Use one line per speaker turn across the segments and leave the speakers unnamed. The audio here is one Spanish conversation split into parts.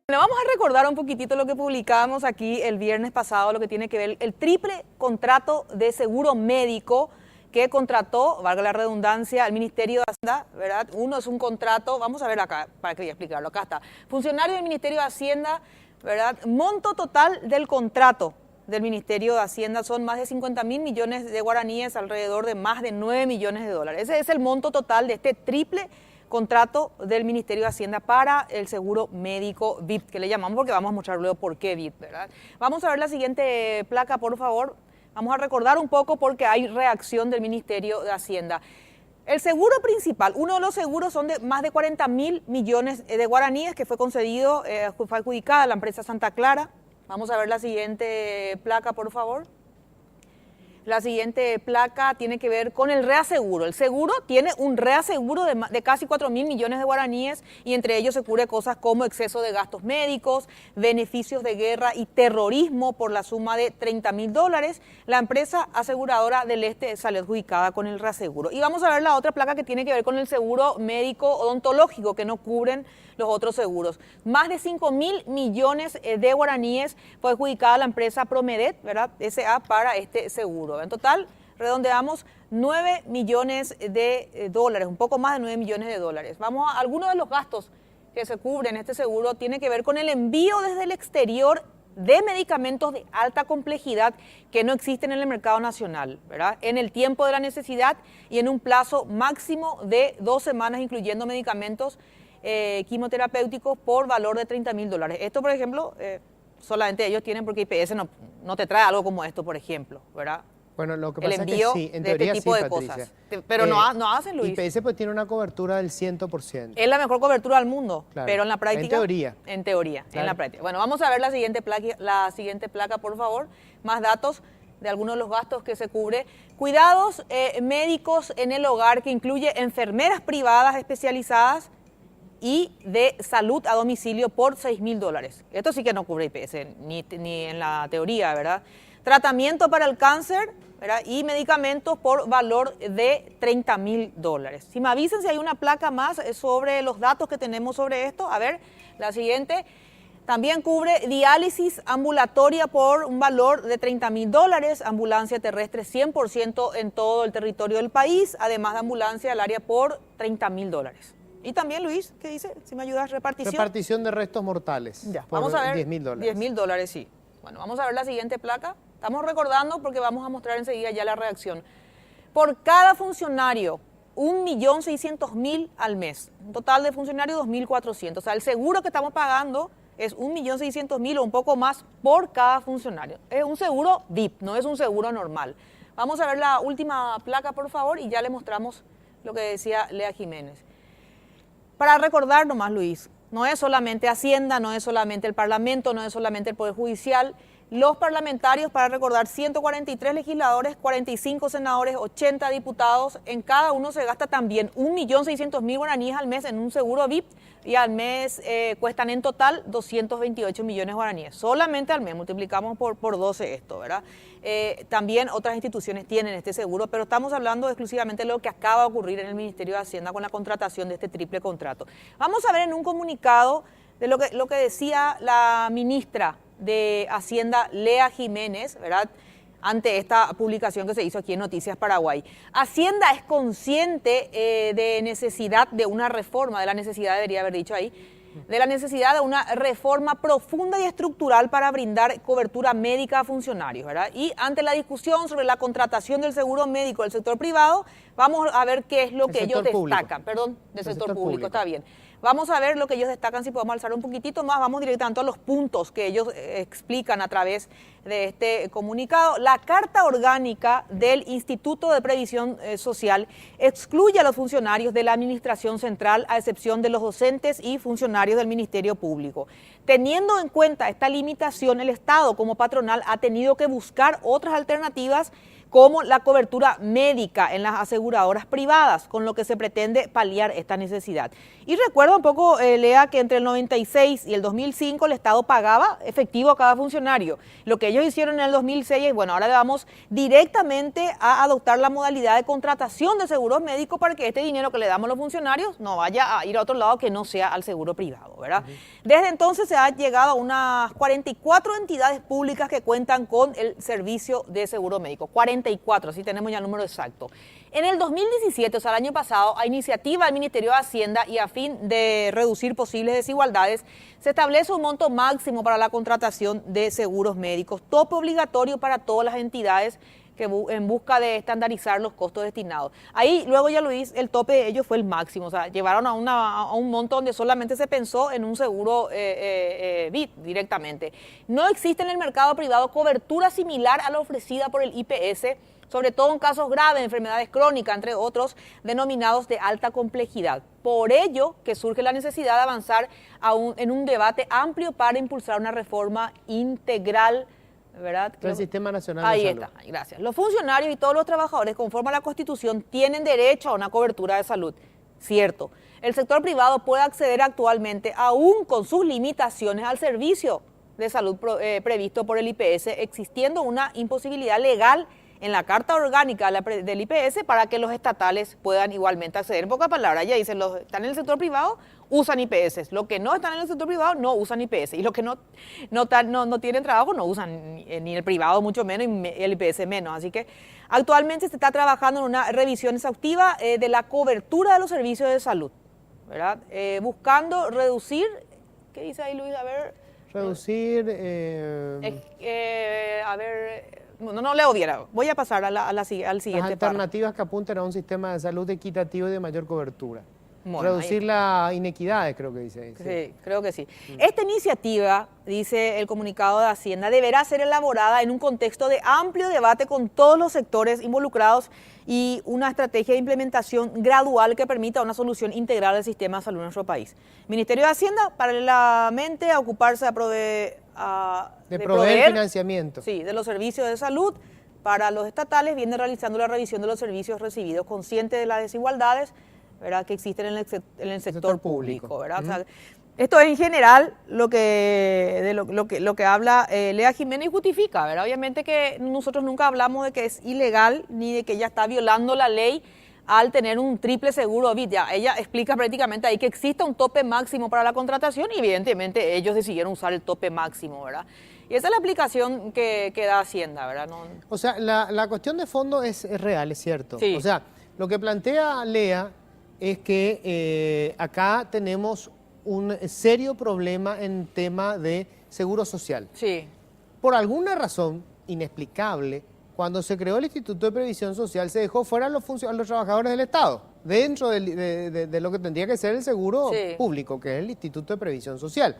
Bueno, vamos a recordar un poquitito lo que publicábamos aquí el viernes pasado, lo que tiene que ver el triple contrato de seguro médico que contrató, valga la redundancia, el Ministerio de Hacienda, ¿verdad? Uno es un contrato, vamos a ver acá, para que voy a explicarlo, acá está. Funcionario del Ministerio de Hacienda, ¿verdad? Monto total del contrato del Ministerio de Hacienda son más de 50.000 millones de guaraníes, alrededor de más de 9 millones de dólares. Ese es el monto total de este triple contrato del Ministerio de Hacienda para el seguro médico VIP, que le llamamos porque vamos a mostrar luego por qué VIP, ¿verdad? Vamos a ver la siguiente placa, por favor. Vamos a recordar un poco porque hay reacción del Ministerio de Hacienda. El seguro principal, uno de los seguros son de más de 40.000 millones de guaraníes que fue concedido, fue adjudicada a la empresa Santa Clara. Vamos a ver la siguiente placa, por favor. La siguiente placa tiene que ver con el reaseguro. El seguro tiene un reaseguro de casi 4.000 millones de guaraníes y entre ellos se cubre cosas como exceso de gastos médicos, beneficios de guerra y terrorismo por la suma de 30.000 dólares. La empresa aseguradora del Este salió adjudicada con el reaseguro. Y vamos a ver la otra placa que tiene que ver con el seguro médico odontológico que no cubren los otros seguros. Más de 5.000 millones de guaraníes fue adjudicada a la empresa Promedet, ¿verdad? SA para este seguro. En total, redondeamos 9 millones de dólares, un poco más de 9 millones de dólares. Vamos a algunos de los gastos que se cubren en este seguro tiene que ver con el envío desde el exterior de medicamentos de alta complejidad que no existen en el mercado nacional, ¿verdad? En el tiempo de la necesidad y en un plazo máximo de 2 semanas, incluyendo medicamentos quimioterapéuticos por valor de 30.000 dólares. Esto, por ejemplo, solamente ellos tienen porque IPS no te trae algo como esto, por ejemplo, ¿verdad?
Bueno, lo que
El
pasa
envío
es que sí, en
de
teoría
este tipo
sí,
de
Patricia.
cosas. Pero no hacen, Luis.
IPS pues tiene una cobertura del 100%.
Es la mejor cobertura del mundo,
Claro.
pero en la práctica...
En teoría.
En teoría,
Claro.
en la práctica. Bueno, vamos a ver la siguiente placa, por favor. Más datos de algunos de los gastos que se cubre. Cuidados médicos en el hogar, que incluye enfermeras privadas especializadas y de salud a domicilio por 6.000 dólares. Esto sí que no cubre IPS, ni en la teoría, ¿verdad? Tratamiento para el cáncer, ¿verdad? Y medicamentos por valor de 30.000 dólares. Si me avisen si hay una placa más sobre los datos que tenemos sobre esto. A ver, la siguiente. También cubre diálisis ambulatoria por un valor de 30.000 dólares, ambulancia terrestre 100% en todo el territorio del país, además de ambulancia al área por 30.000 dólares. Y también, Luis, ¿qué dice? Si me ayudas, repartición.
Repartición de restos mortales.
Ya,
por
vamos a ver.
10.000 dólares.
10.000 dólares, sí. Bueno, vamos a ver la siguiente placa. Estamos recordando porque vamos a mostrar enseguida ya la reacción. Por cada funcionario, 1.600.000 al mes. Un total de funcionarios, 2.400. O sea, el seguro que estamos pagando es 1.600.000 o un poco más por cada funcionario. Es un seguro VIP, no es un seguro normal. Vamos a ver la última placa, por favor, y ya le mostramos lo que decía Lea Jiménez. Para recordar nomás, Luis, no es solamente Hacienda, no es solamente el Parlamento, no es solamente el Poder Judicial. Los parlamentarios, para recordar, 143 legisladores, 45 senadores, 80 diputados. En cada uno se gasta también 1.600.000 guaraníes al mes en un seguro VIP y al mes cuestan en total 228 millones de guaraníes. Solamente al mes, multiplicamos por 12 esto, ¿verdad? También otras instituciones tienen este seguro, pero estamos hablando exclusivamente de lo que acaba de ocurrir en el Ministerio de Hacienda con la contratación de este triple contrato. Vamos a ver en un comunicado de lo que decía la ministra de Hacienda, Lea Jiménez, ¿verdad?, ante esta publicación que se hizo aquí en Noticias Paraguay. Hacienda es consciente de necesidad de una reforma, de la necesidad, debería haber dicho ahí, de la necesidad de una reforma profunda y estructural para brindar cobertura médica a funcionarios, ¿verdad? Y ante la discusión sobre la contratación del seguro médico del sector privado, vamos a ver qué es lo que ellos destacan. Perdón, del sector público, está bien. Vamos a ver lo que ellos destacan, si podemos alzar un poquitito más, vamos directamente a los puntos que ellos explican a través de este comunicado. La Carta Orgánica del Instituto de Previsión Social excluye a los funcionarios de la Administración Central, a excepción de los docentes y funcionarios del Ministerio Público. Teniendo en cuenta esta limitación, el Estado como patronal ha tenido que buscar otras alternativas como la cobertura médica en las aseguradoras privadas, con lo que se pretende paliar esta necesidad. Y recuerda un poco, Lea, que entre el 96 y el 2005 el Estado pagaba efectivo a cada funcionario. Lo que ellos hicieron en el 2006 es, bueno, ahora le vamos directamente a adoptar la modalidad de contratación de seguros médicos para que este dinero que le damos a los funcionarios no vaya a ir a otro lado que no sea al seguro privado, ¿verdad? Desde entonces se ha llegado a unas 44 entidades públicas que cuentan con el servicio de seguro médico. 44, así tenemos ya el número exacto. En el 2017, o sea, el año pasado, a iniciativa del Ministerio de Hacienda y a fin de reducir posibles desigualdades, se establece un monto máximo para la contratación de seguros médicos, tope obligatorio para todas las entidades que en busca de estandarizar los costos destinados. Ahí, luego ya Luis, el tope de ellos fue el máximo, o sea, llevaron a un monto donde solamente se pensó en un seguro VIP directamente. No existe en el mercado privado cobertura similar a la ofrecida por el IPS, sobre todo en casos graves, enfermedades crónicas, entre otros, denominados de alta complejidad. Por ello que surge la necesidad de avanzar en un debate amplio para impulsar una reforma integral, ¿verdad?
El Sistema Nacional de
Ahí
Salud.
está, gracias. Los funcionarios y todos los trabajadores, conforme a la Constitución, tienen derecho a una cobertura de salud. Cierto. El sector privado puede acceder actualmente, aún con sus limitaciones, al servicio de salud previsto por el IPS, existiendo una imposibilidad legal en la Carta Orgánica del IPS para que los estatales puedan igualmente acceder. En pocas palabras, ella dice, los que están en el sector privado usan IPS, los que no están en el sector privado no usan IPS, y los que no tienen trabajo no usan ni el privado mucho menos y el IPS menos. Así que actualmente se está trabajando en una revisión exhaustiva de la cobertura de los servicios de salud, ¿verdad? Buscando reducir, ¿qué dice ahí Luis? A ver.
Reducir...
A ver... No le odiara. Voy a pasar al siguiente
las alternativas que apuntan a un sistema de salud equitativo y de mayor cobertura.
Bueno,
reducir las inequidades, creo que dice.
Sí, creo que sí. Esta iniciativa, dice el comunicado de Hacienda, deberá ser elaborada en un contexto de amplio debate con todos los sectores involucrados y una estrategia de implementación gradual que permita una solución integral del sistema de salud en nuestro país. Ministerio de Hacienda, paralelamente a ocuparse
de proveer financiamiento.
Sí, de los servicios de salud para los estatales, viene realizando la revisión de los servicios recibidos, consciente de las desigualdades, ¿verdad?, que existen en el sector público, ¿verdad? O sea, esto es en general lo que habla Lea Jiménez y justifica, ¿verdad? Obviamente que nosotros nunca hablamos de que es ilegal ni de que ella está violando la ley al tener un triple seguro VIP. Ya, ella explica prácticamente ahí que existe un tope máximo para la contratación y evidentemente ellos decidieron usar el tope máximo, ¿verdad? Y esa es la aplicación que da Hacienda, ¿verdad? No...
O sea, la cuestión de fondo es real, es cierto.
Sí.
O sea, lo que plantea Lea es que acá tenemos un serio problema en tema de seguro social.
Sí.
Por alguna razón inexplicable, cuando se creó el Instituto de Previsión Social se dejó fuera a los trabajadores del Estado, dentro de lo que tendría que ser el seguro público, que es el Instituto de Previsión Social.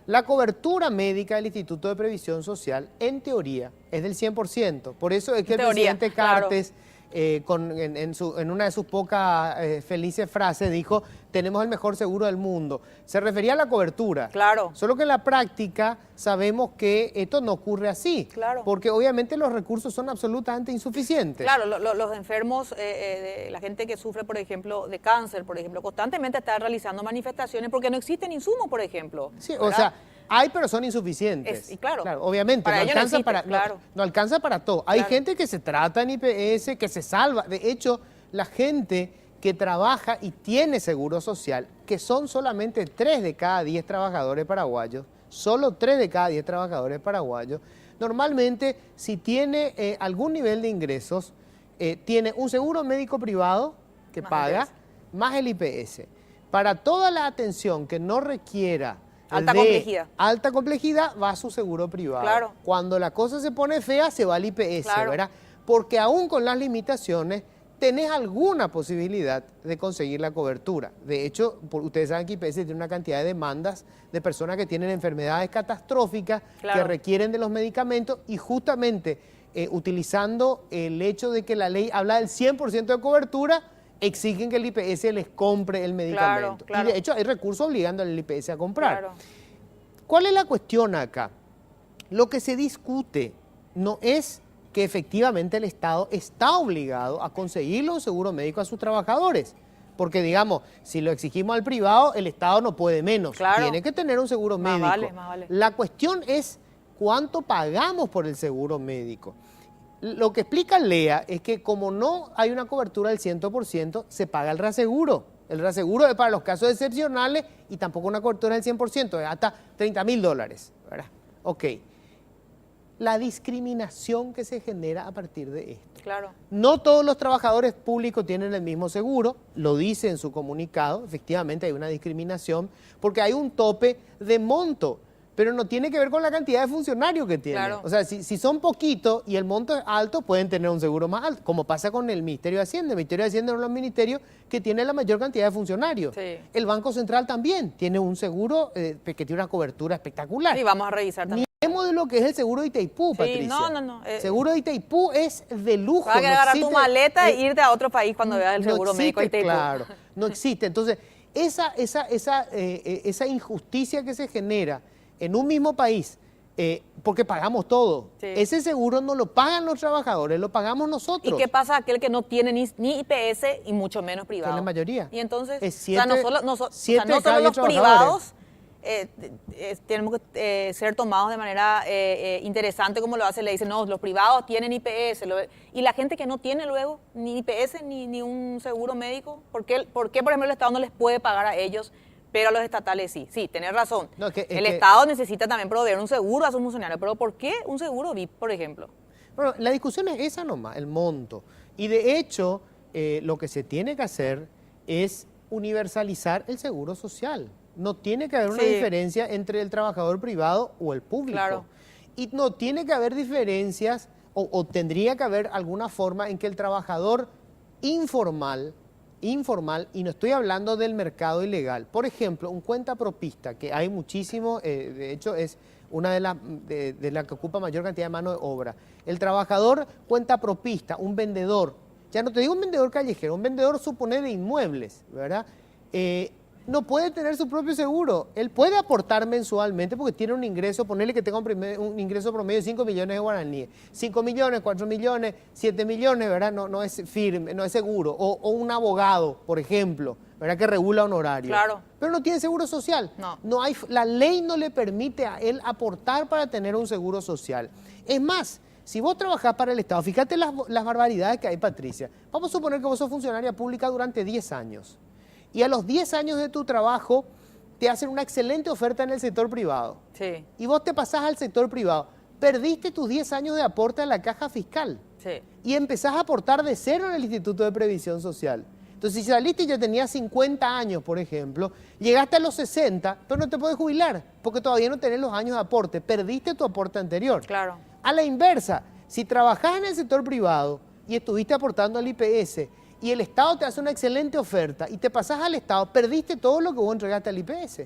La cobertura médica del Instituto de Previsión Social, en teoría, es del 100%. Por eso es que el presidente Cartes, en una de sus pocas felices frases, dijo, tenemos el mejor seguro del mundo. Se refería a la cobertura.
Claro.
Solo que en la práctica sabemos que esto no ocurre así.
Claro.
Porque obviamente los recursos son absolutamente insuficientes.
Claro, los enfermos, la gente que sufre, por ejemplo, de cáncer, por ejemplo, constantemente está realizando manifestaciones porque no existen insumos, por ejemplo.
Sí,
¿verdad?
o sea, hay pero son insuficientes.
Y claro,
obviamente,
para
no
ellos no
alcanza,
existe,
no alcanza para todo. Hay
Claro.
gente que se trata en IPS, que se salva. De hecho, la gente que trabaja y tiene seguro social, que son solamente 3 de cada 10 trabajadores paraguayos, solo 3 de cada 10 trabajadores paraguayos, normalmente si tiene algún nivel de ingresos, tiene un seguro médico privado que
Más
paga,
IPS.
más el IPS. Para toda la atención que no requiera
Alta
de
complejidad.
alta complejidad, va a su seguro privado.
Claro.
Cuando la cosa se pone fea, se va al IPS,
Claro.
¿verdad? Porque aún con las limitaciones, tenés alguna posibilidad de conseguir la cobertura. De hecho, ustedes saben que IPS tiene una cantidad de demandas de personas que tienen enfermedades catastróficas,
Claro.
que requieren de los medicamentos, y justamente utilizando el hecho de que la ley habla del 100% de cobertura, exigen que el IPS les compre el medicamento.
Claro.
Y de hecho hay recursos obligando al IPS a comprar.
Claro.
¿Cuál es la cuestión acá? Lo que se discute no es que efectivamente el Estado está obligado a conseguirle un seguro médico a sus trabajadores. Porque, digamos, si lo exigimos al privado, el Estado no puede menos.
Claro.
Tiene que tener un seguro médico.
Más vale.
La cuestión es cuánto pagamos por el seguro médico. Lo que explica Lea es que como no hay una cobertura del 100%, se paga el reaseguro. El reaseguro es para los casos excepcionales y tampoco una cobertura del 100%, es hasta $30.000, ¿verdad? Ok. La discriminación que se genera a partir de esto.
Claro.
No todos los trabajadores públicos tienen el mismo seguro, lo dice en su comunicado, efectivamente hay una discriminación, porque hay un tope de monto, pero no tiene que ver con la cantidad de funcionarios que tienen.
Claro.
O sea, si son poquitos y el monto es alto, pueden tener un seguro más alto, como pasa con el Ministerio de Hacienda. El Ministerio de Hacienda es uno de los ministerios que tiene la mayor cantidad de funcionarios.
Sí.
El Banco Central también tiene un seguro que tiene una cobertura espectacular.
Sí, vamos a revisar también.
Hablemos de lo que es el seguro de Itaipú,
Sí,
Patricia.
no.
Seguro de Itaipú es de lujo.
Vas a
no
agarrar tu
existe,
maleta e irte a otro país cuando veas el seguro médico de Itaipú.
Claro, no existe. Entonces, esa injusticia que se genera en un mismo país, porque pagamos todo,
Sí.
ese seguro no lo pagan los trabajadores, lo pagamos nosotros.
¿Y qué pasa aquel que no tiene ni IPS y mucho menos privado?
Que es la mayoría.
Y entonces,
Es
no solo los privados tenemos que ser tomados de manera interesante como lo hace, le dicen, no, los privados tienen IPS, y la gente que no tiene luego ni IPS ni un seguro médico, ¿por qué, por ejemplo, el Estado no les puede pagar a ellos, pero a los estatales sí? Sí, tenés razón.
No,
el Estado necesita también proveer un seguro a sus funcionarios, pero ¿por qué un seguro VIP, por ejemplo?
Bueno, la discusión es esa nomás, el monto. Y de hecho, lo que se tiene que hacer es universalizar el seguro social. No tiene que haber una diferencia entre el trabajador privado o el público.
Claro.
Y no tiene que haber diferencias, o tendría que haber alguna forma en que el trabajador informal, y no estoy hablando del mercado ilegal, por ejemplo, un cuentapropista, que hay muchísimo, de hecho es una de las que ocupa mayor cantidad de mano de obra. El trabajador cuentapropista, un vendedor, ya no te digo un vendedor callejero, un vendedor, supone, de inmuebles, ¿verdad? No puede tener su propio seguro. Él puede aportar mensualmente porque tiene un ingreso, ponerle que tenga un ingreso promedio de 5 millones de guaraníes. 5 millones, 4 millones, 7 millones, ¿verdad? No es firme, no es seguro. O un abogado, por ejemplo, ¿verdad? Que regula honorarios.
Claro.
Pero no tiene seguro social.
No.
La ley no le permite a él aportar para tener un seguro social. Es más, si vos trabajás para el Estado, fíjate las barbaridades que hay, Patricia. Vamos a suponer que vos sos funcionaria pública durante 10 años. Y a los 10 años de tu trabajo te hacen una excelente oferta en el sector privado.
Sí.
Y vos te pasás al sector privado. Perdiste tus 10 años de aporte a la caja fiscal.
Sí.
Y empezás a aportar de cero en el Instituto de Previsión Social. Entonces, si saliste y ya tenías 50 años, por ejemplo, llegaste a los 60, pero no te puedes jubilar, porque todavía no tenés los años de aporte. Perdiste tu aporte anterior.
Claro.
A la inversa, si trabajás en el sector privado y estuviste aportando al IPS, y el Estado te hace una excelente oferta y te pasás al Estado, perdiste todo lo que vos entregaste al IPS.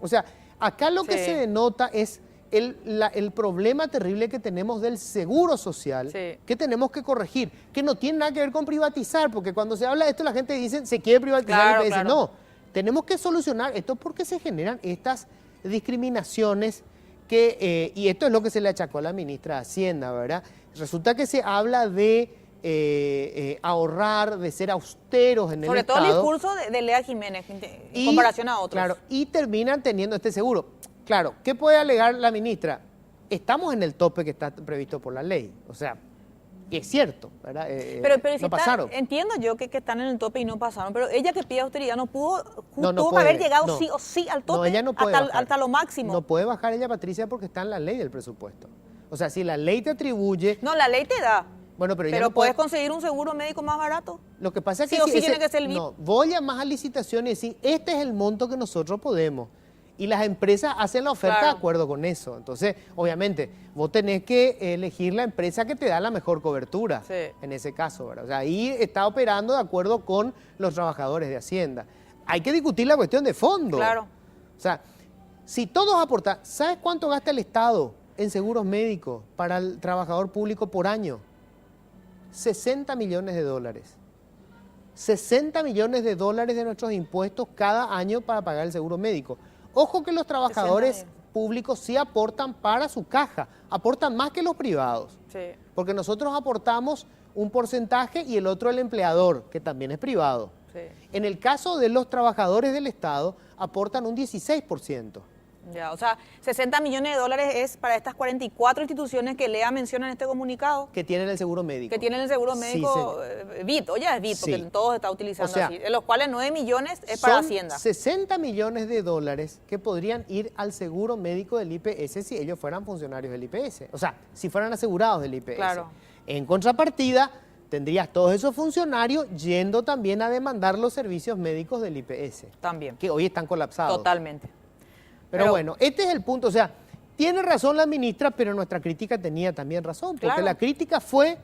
O sea, acá lo que se denota es el problema terrible que tenemos del seguro social, que tenemos que corregir, que no tiene nada que ver con privatizar, porque cuando se habla de esto la gente dice, se quiere privatizar el IPS. Claro. No, tenemos que solucionar esto porque se generan estas discriminaciones y esto es lo que se le achacó a la ministra de Hacienda, ¿verdad? Resulta que se habla de ahorrar, de ser austeros en el Estado.
Sobre todo el discurso de Lea Jiménez en comparación a otros.
Claro, y terminan teniendo este seguro. Claro, ¿qué puede alegar la ministra? Estamos en el tope que está previsto por la ley. O sea, es cierto, ¿verdad?
Pero
no pasaron.
Entiendo yo que están en el tope y no pasaron, pero ella que pide austeridad no pudo, tuvo que
puede,
haber llegado sí o sí al tope,
ella no puede
hasta lo máximo.
No puede bajar ella, Patricia, porque está en la ley del presupuesto. O sea, si la ley te atribuye...
No, la ley te da.
Bueno, pero
no puedes conseguir un seguro médico más barato.
Lo que pasa es que
sí o sí tiene que ser el VIP.
No, vos llamás a licitación y decís, este es el monto que nosotros podemos. Y las empresas hacen la oferta de acuerdo con eso. Entonces, obviamente, vos tenés que elegir la empresa que te da la mejor cobertura, en ese caso, ¿verdad? O sea, ahí está operando de acuerdo con los trabajadores de Hacienda. Hay que discutir la cuestión de fondo.
Claro.
O sea, si todos aportan, ¿sabes cuánto gasta el Estado en seguros médicos para el trabajador público por año? 60 millones de dólares. 60 millones de dólares de nuestros impuestos cada año para pagar el seguro médico. Ojo que los trabajadores públicos sí aportan para su caja, aportan más que los privados.
Sí.
porque nosotros aportamos un porcentaje y el otro el empleador, que también es privado.
Sí.
En el caso de los trabajadores del Estado, aportan un 16%.
Ya, o sea, 60 millones de dólares es para estas 44 instituciones que Lea menciona en este comunicado.
Que tienen el seguro médico.
Que tienen el seguro médico BIT, o ya es BIT, porque todos está utilizando
o sea,
así, de los cuales 9 millones es para Hacienda.
60 millones de dólares que podrían ir al seguro médico del IPS si ellos fueran funcionarios del IPS. O sea, si fueran asegurados del IPS.
Claro.
En contrapartida, tendrías todos esos funcionarios yendo también a demandar los servicios médicos del IPS.
También.
Que hoy están colapsados.
Totalmente.
Pero bueno, este es el punto. O sea, tiene razón la ministra, pero nuestra crítica tenía también razón. Porque la crítica fue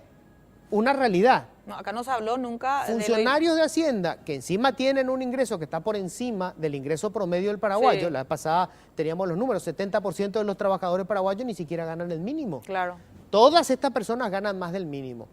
una realidad.
No, acá no se habló nunca.
Funcionarios de Hacienda que encima tienen un ingreso que está por encima del ingreso promedio del paraguayo. Sí. La vez pasada teníamos los números, 70% de los trabajadores paraguayos ni siquiera ganan el mínimo.
Claro.
Todas estas personas ganan más del mínimo.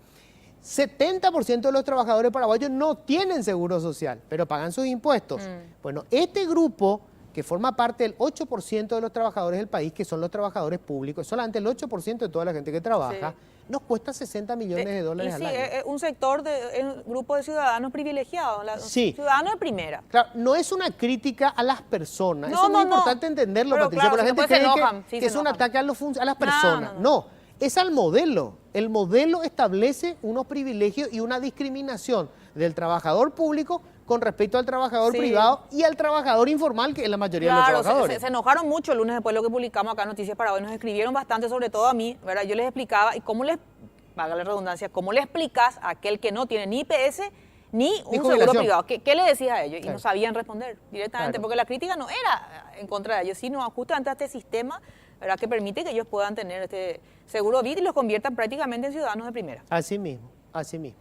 70% de los trabajadores paraguayos no tienen seguro social, pero pagan sus impuestos. Bueno, este grupo que forma parte del 8% de los trabajadores del país, que son los trabajadores públicos, solamente el 8% de toda la gente que trabaja, nos cuesta 60 millones de dólares al año.
Es un sector, un grupo de ciudadanos privilegiados, ciudadanos de primera.
Claro, no es una crítica a las personas, eso es muy importante entenderlo,
pero
Patricia,
claro,
porque la gente cree que es un ataque a las personas.
No.
Es al modelo. El modelo establece unos privilegios y una discriminación del trabajador público con respecto al trabajador privado y al trabajador informal, que es la mayoría de los trabajadores.
Se enojaron mucho el lunes después de lo que publicamos acá en Noticias Paraguay, nos escribieron bastante, sobre todo a mí, ¿verdad? Yo les explicaba, y cómo les, valga la redundancia, cómo le explicas a aquel que no tiene ni IPS ni un seguro privado. ¿Qué le decías a ellos? Y no sabían responder directamente, porque la crítica no era en contra de ellos, sino justamente a este sistema, ¿verdad?, que permite que ellos puedan tener este seguro BID y los conviertan prácticamente en ciudadanos de primera.
Así mismo, así mismo.